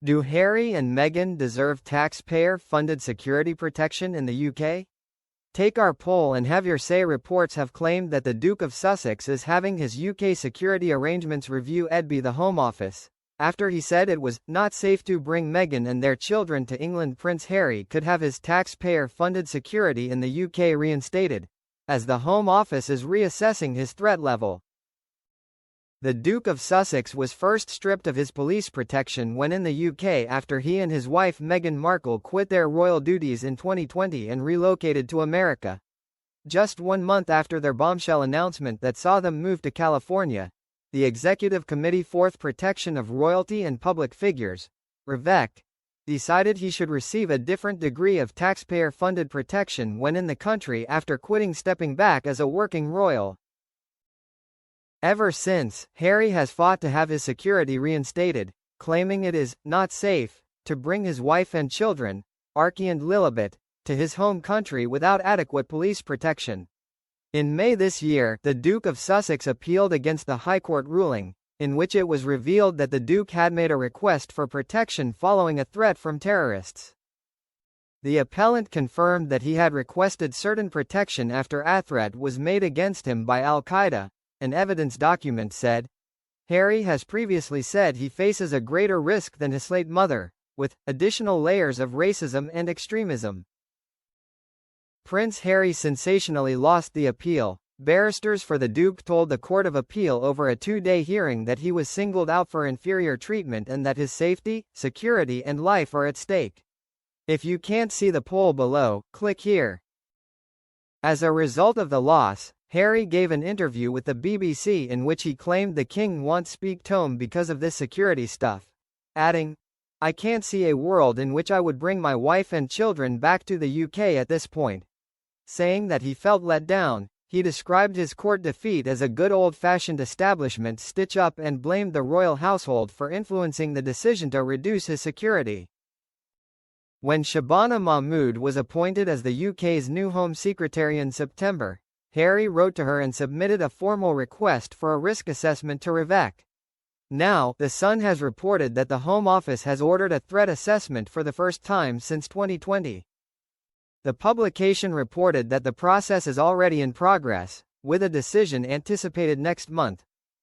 Do Harry and Meghan deserve taxpayer-funded security protection in the UK? Take our poll and have your say. Reports have claimed that the Duke of Sussex is having his UK security arrangements review by the Home Office, after he said it was not safe to bring Meghan and their children to England. Prince Harry could have his taxpayer-funded security in the UK reinstated, as the Home Office is reassessing his threat level. The Duke of Sussex was first stripped of his police protection when in the UK after he and his wife Meghan Markle quit their royal duties in 2020 and relocated to America. Just 1 month after their bombshell announcement that saw them move to California, the Executive Committee for the Protection of Royalty and Public Figures, REVEC, decided he should receive a different degree of taxpayer-funded protection when in the country after stepping back as a working royal. Ever since, Harry has fought to have his security reinstated, claiming it is not safe to bring his wife and children, Archie and Lilibet, to his home country without adequate police protection. In May this year, the Duke of Sussex appealed against the High Court ruling, in which it was revealed that the Duke had made a request for protection following a threat from terrorists. The appellant confirmed that he had requested certain protection after a threat was made against him by Al-Qaeda. An evidence document said. Harry has previously said he faces a greater risk than his late mother, with additional layers of racism and extremism. Prince Harry sensationally lost the appeal. Barristers for the Duke told the Court of Appeal over a 2-day hearing that he was singled out for inferior treatment and that his safety, security and life are at stake. If you can't see the poll below, click here. As a result of the loss, Harry gave an interview with the BBC in which he claimed the king won't speak to him because of this security stuff, adding, "I can't see a world in which I would bring my wife and children back to the UK at this point." Saying that he felt let down, he described his court defeat as a good old-fashioned establishment stitch-up and blamed the royal household for influencing the decision to reduce his security. When Shabana Mahmood was appointed as the UK's new Home Secretary in September, Harry wrote to her and submitted a formal request for a risk assessment to REVEC. Now, The Sun has reported that the Home Office has ordered a threat assessment for the first time since 2020. The publication reported that the process is already in progress, with a decision anticipated next month.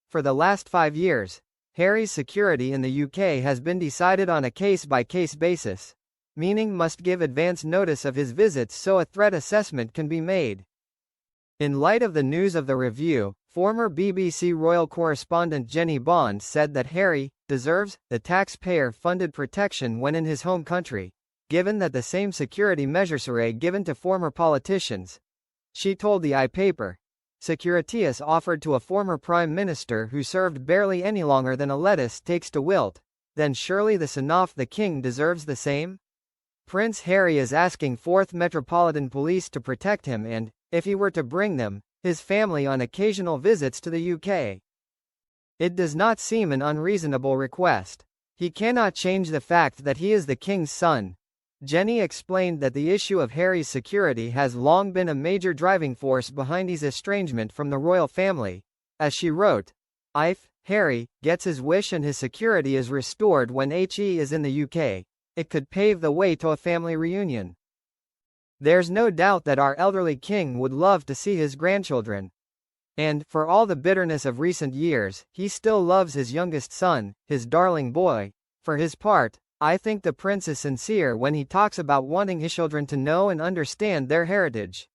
For the last 5 years, Harry's security in the UK has been decided on a case-by-case basis, meaning must give advance notice of his visits so a threat assessment can be made. In light of the news of the review, former BBC royal correspondent Jenny Bond said that Harry deserves the taxpayer-funded protection when in his home country, given that the same security measures are given to former politicians. She told the paper, "Securities offered to a former prime minister who served barely any longer than a lettuce takes to wilt, then surely the son of the king deserves the same?" Prince Harry is asking 4th Metropolitan Police to protect him and, if he were to bring them, his family on occasional visits to the UK. It does not seem an unreasonable request. He cannot change the fact that he is the king's son. Jenny explained that the issue of Harry's security has long been a major driving force behind his estrangement from the royal family. As she wrote, "If Harry gets his wish and his security is restored when he is in the UK, it could pave the way to a family reunion. There's no doubt that our elderly king would love to see his grandchildren. And, for all the bitterness of recent years, he still loves his youngest son, his darling boy. For his part, I think the prince is sincere when he talks about wanting his children to know and understand their heritage.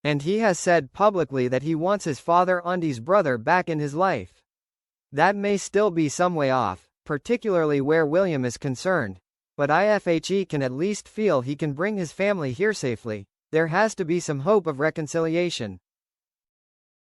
And he has said publicly that he wants his father Andy's brother back in his life. That may still be some way off, particularly where William is concerned. But if he can at least feel he can bring his family here safely, there has to be some hope of reconciliation."